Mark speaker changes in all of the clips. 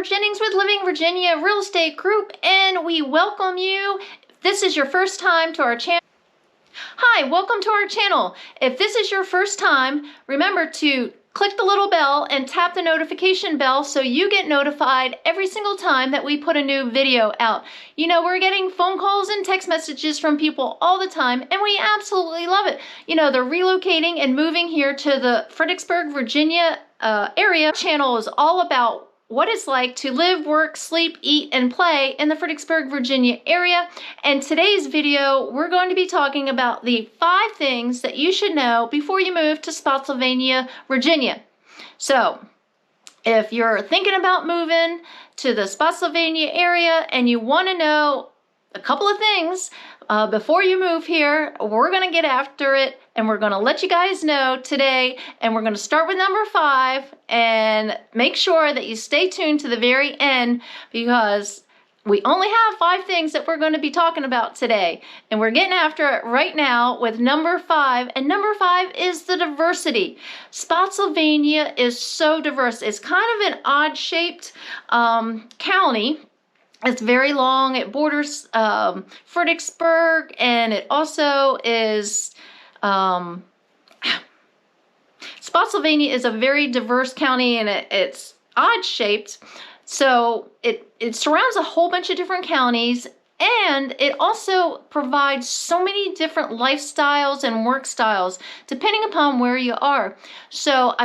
Speaker 1: Jennings with Living Virginia Real Estate Group, and we welcome you. If this is your first time to our channel, hi, welcome to our channel. If this is your first time, remember to click the little bell and tap the notification bell so you get notified every single time that we put a new video out. You know, we're getting phone calls and text messages from people all the time, and we absolutely love it. You know, they're relocating and moving here to the Fredericksburg, Virginia area. Channel is all about what it's like to live, work, sleep, eat, and play in the Fredericksburg, Virginia area. And today's video, we're going to be talking about the 5 things that you should know before you move to Spotsylvania, Virginia. So, if you're thinking about moving to the Spotsylvania area and you want to know a couple of things before you move here, we're going to get after it, and we're going to let you guys know today, and we're going to start with number 5, and make sure that you stay tuned to the very end, because we only have 5 things that we're going to be talking about today, and we're getting after it right now with number 5, and number 5 is the diversity. Spotsylvania is so diverse. It's kind of an odd-shaped county. It's very long. It borders Fredericksburg, and it also is, Spotsylvania is a very diverse county, and it's odd shaped. So it surrounds a whole bunch of different counties, and it also provides so many different lifestyles and work styles depending upon where you are. So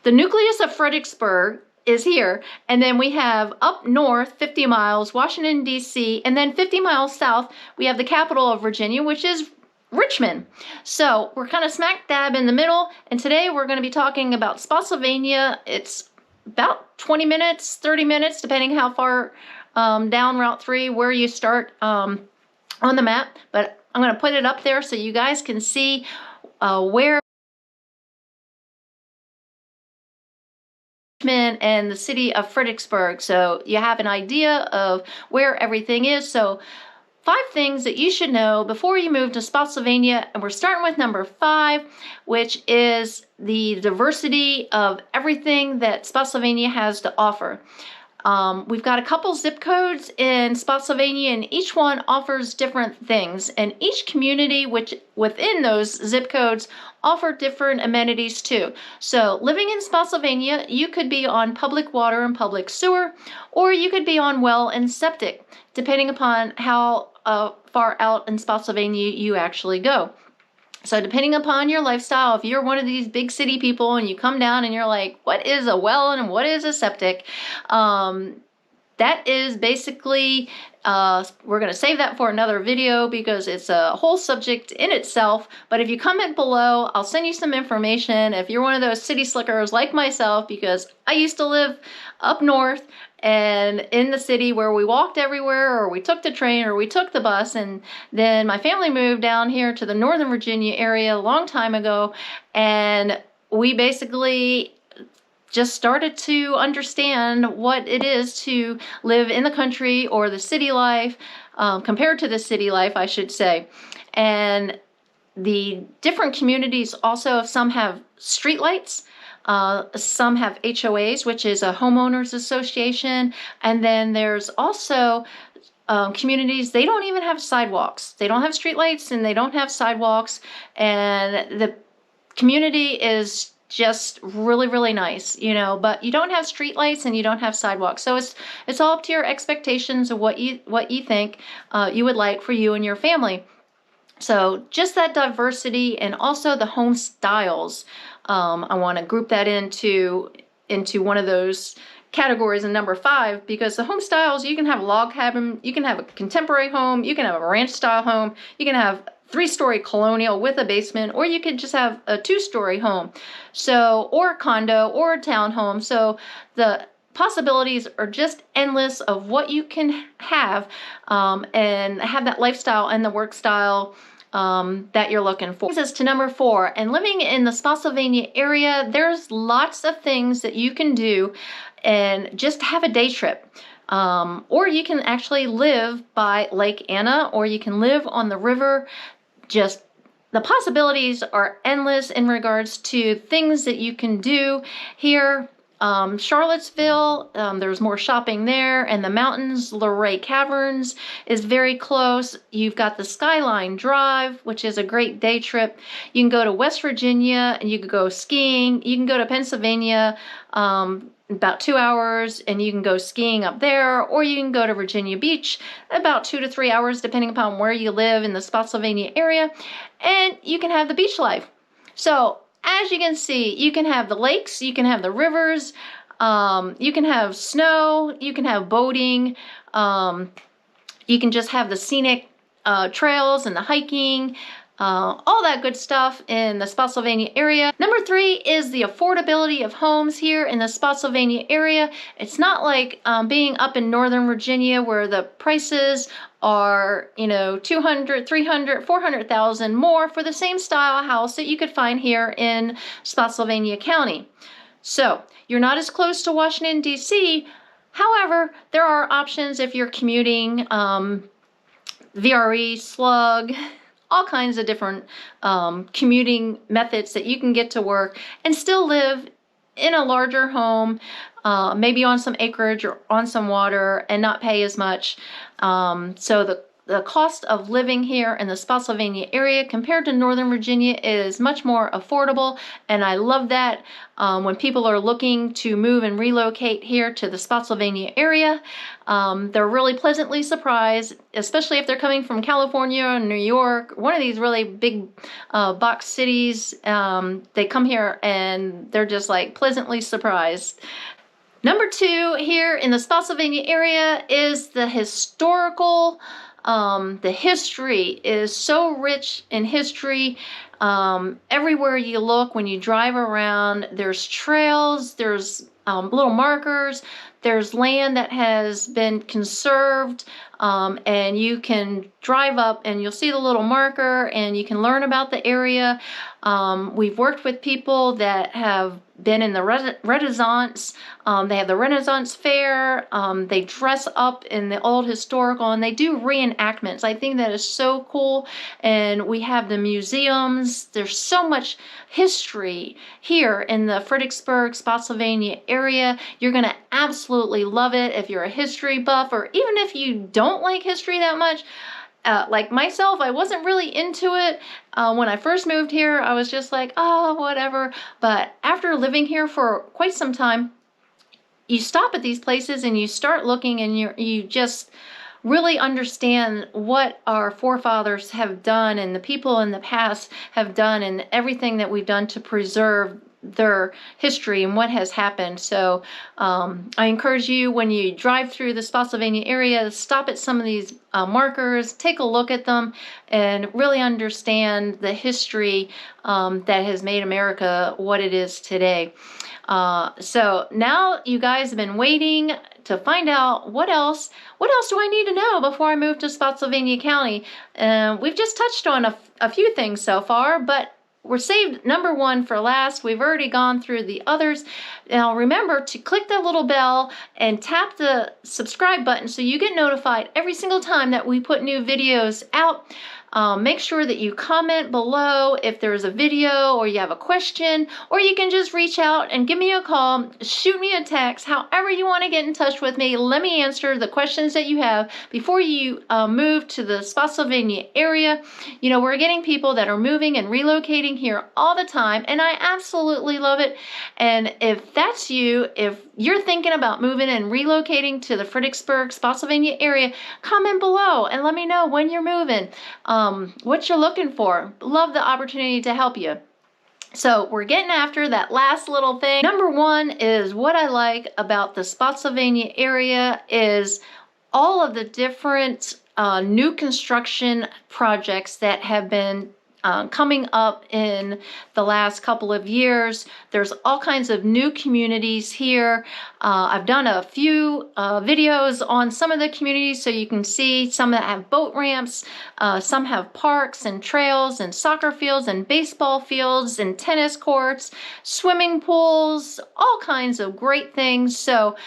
Speaker 1: the nucleus of Fredericksburg is here, and then we have up north 50 miles Washington D.C., and then 50 miles south we have the capital of Virginia, which is Richmond. So we're kind of smack dab in the middle, and today we're going to be talking about Spotsylvania. It's about 20 minutes, 30 minutes, depending how far down Route 3 where you start on the map, but I'm going to put it up there so you guys can see where and the city of Fredericksburg, so you have an idea of where everything is. So 5 things that you should know before you move to Spotsylvania, and we're starting with number 5, which is the diversity of everything that Spotsylvania has to offer. We've got a couple zip codes in Spotsylvania, and each one offers different things, and each community which within those zip codes offer different amenities too. So living in Spotsylvania, you could be on public water and public sewer, or you could be on well and septic, depending upon how far out in Spotsylvania you actually go. So depending upon your lifestyle, if you're one of these big city people and you come down and you're like, what is a well and what is a septic? That is basically, we're going to save that for another video because it's a whole subject in itself. But if you comment below, I'll send you some information. If you're one of those city slickers like myself, because I used to live up north and in the city where we walked everywhere, or we took the train, or we took the bus, and then my family moved down here to the Northern Virginia area a long time ago, and we basically just started to understand what it is to live in the country, or the city life, compared to the city life, I should say. And the different communities also, some have streetlights, some have HOAs, which is a homeowners association, and then there's also communities, they don't even have sidewalks. They don't have streetlights and they don't have sidewalks, and the community is just really, really nice, you know, but you don't have streetlights and you don't have sidewalks. So it's all up to your expectations of what you think you would like for you and your family. So just that diversity, and also the home styles. I want to group that into one of those categories in number 5, because the home styles, you can have a log cabin, you can have a contemporary home, you can have a ranch style home, you can have 3-story colonial with a basement, or you could just have a 2-story home, so, or a condo, or a townhome. So the possibilities are just endless of what you can have, and have that lifestyle and the work style that you're looking for. This is to number 4, and living in the Spotsylvania area, there's lots of things that you can do and just have a day trip. Or you can actually live by Lake Anna, or you can live on the river. Just the possibilities are endless in regards to things that you can do here. Charlottesville, there's more shopping there, and the mountains, Luray Caverns is very close. You've got the Skyline Drive, which is a great day trip. You can go to West Virginia and you can go skiing. You can go to Pennsylvania, about 2 hours, and you can go skiing up there, or you can go to Virginia Beach, about 2 to 3 hours, depending upon where you live in the Spotsylvania area, and you can have the beach life. So as you can see, you can have the lakes, you can have the rivers, you can have snow, you can have boating, you can just have the scenic trails and the hiking, all that good stuff in the Spotsylvania area. Number 3 is the affordability of homes here in the Spotsylvania area. It's not like being up in Northern Virginia where the prices are, you know, 200, 300, 400,000 more for the same style house that you could find here in Spotsylvania County. So you're not as close to Washington, D.C. However, there are options if you're commuting, VRE, slug, all kinds of different commuting methods that you can get to work and still live in a larger home, maybe on some acreage or on some water, and not pay as much. So the cost of living here in the Spotsylvania area compared to Northern Virginia is much more affordable, and I love that. When people are looking to move and relocate here to the Spotsylvania area, they're really pleasantly surprised, especially if they're coming from California or New York, one of these really big box cities. They come here and they're just like pleasantly surprised. Number 2 here in the Spotsylvania area is the historical. The history is so rich in history. Everywhere you look, when you drive around, there's trails, there's little markers, there's land that has been conserved, and you can drive up and you'll see the little marker and you can learn about the area. We've worked with people that have been in the Renaissance. They have the Renaissance Fair. They dress up in the old historical and they do reenactments. I think that is so cool. And we have the museums. There's so much history here in the Fredericksburg, Spotsylvania area. You're going to absolutely love it if you're a history buff, or even if you don't like history that much. Like myself, I wasn't really into it. When I first moved here, I was just like, oh, whatever. But after living here for quite some time, you stop at these places and you start looking and you just really understand what our forefathers have done and the people in the past have done and everything that we've done to preserve their history and what has happened. So I encourage you, when you drive through the Spotsylvania area, stop at some of these markers, take a look at them, and really understand the history that has made America what it is today. So now you guys have been waiting to find out what else do I need to know before I move to Spotsylvania County. We've just touched on a few things so far, but we're saved number 1 for last. We've already gone through the others. Now remember to click that little bell and tap the subscribe button so you get notified every single time that we put new videos out. Make sure that you comment below if there's a video or you have a question, or you can just reach out and give me a call, shoot me a text, however you want to get in touch with me. Let me answer the questions that you have before you move to the Spotsylvania area. You know, we're getting people that are moving and relocating here all the time, and I absolutely love it. And if that's you, if you're thinking about moving and relocating to the Fredericksburg, Spotsylvania area, comment below and let me know when you're moving, what you're looking for. Love the opportunity to help you. So we're getting after that last little thing. Number 1 is what I like about the Spotsylvania area is all of the different new construction projects that have been coming up in the last couple of years. There's all kinds of new communities here. I've done a few videos on some of the communities so you can see some that have boat ramps, some have parks and trails and soccer fields and baseball fields and tennis courts, swimming pools, all kinds of great things. So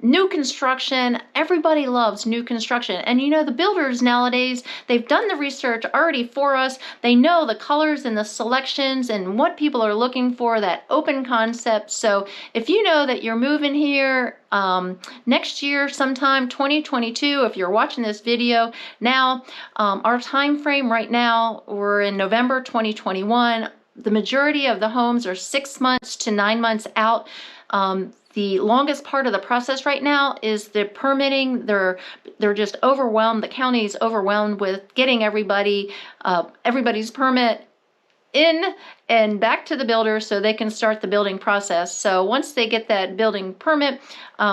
Speaker 1: New construction, everybody loves new construction. And you know, the builders nowadays, they've done the research already for us. They know the colors and the selections and what people are looking for, that open concept. So if you know that you're moving here next year, sometime 2022, if you're watching this video now, our time frame right now, we're in November 2021. The majority of the homes are 6 months to 9 months out. The longest part of the process right now is the permitting. They're just overwhelmed. The county is overwhelmed with getting everybody's permit in and back to the builder so they can start the building process. So once they get that building permit,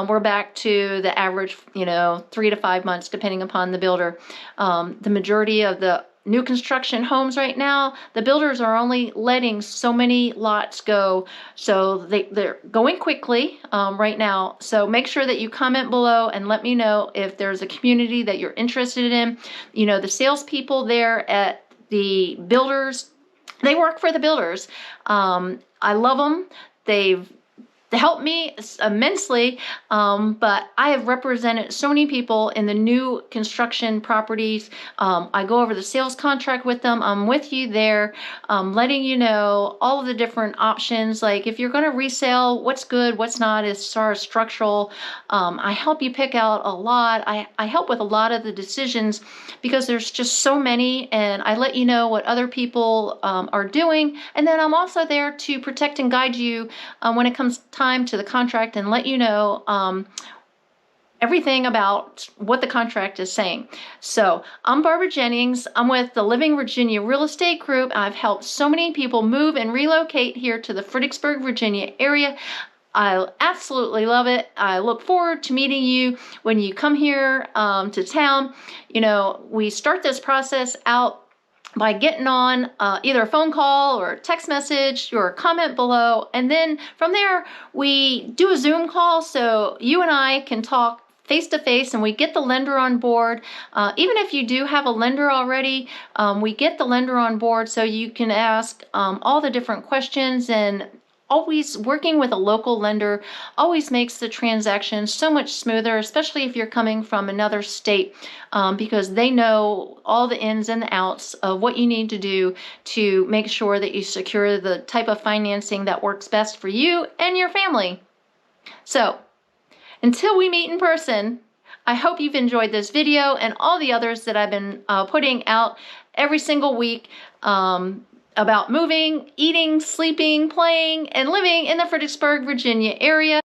Speaker 1: we're back to the average, 3 to 5 months, depending upon the builder. The majority of the new construction homes right now, the builders are only letting so many lots go, so they're going quickly right now. So make sure that you comment below and let me know if there's a community that you're interested in. The salespeople there at the builders, they work for the builders. I love them. They've helped me immensely, but I have represented so many people in the new construction properties. I go over the sales contract with them. I'm with you there, letting you know all of the different options. Like if you're going to resell, what's good, what's not, as far as structural. I help you pick out a lot. I help with a lot of the decisions because there's just so many, and I let you know what other people are doing. And then I'm also there to protect and guide you when it comes time to the contract and let you know everything about what the contract is saying. So I'm Barbara Jennings. I'm with the Living Virginia Real Estate Group. I've helped so many people move and relocate here to the Fredericksburg, Virginia area. I absolutely love it. I look forward to meeting you when you come here to town. We start this process out by getting on either a phone call or a text message or comment below. And then from there, we do a Zoom call so you and I can talk face to face, and we get the lender on board. Even if you do have a lender already, we get the lender on board so you can ask all the different questions. And always working with a local lender always makes the transaction so much smoother, especially if you're coming from another state, because they know all the ins and the outs of what you need to do to make sure that you secure the type of financing that works best for you and your family. So until we meet in person, I hope you've enjoyed this video and all the others that I've been putting out every single week about moving, eating, sleeping, playing, and living in the Fredericksburg, Virginia area.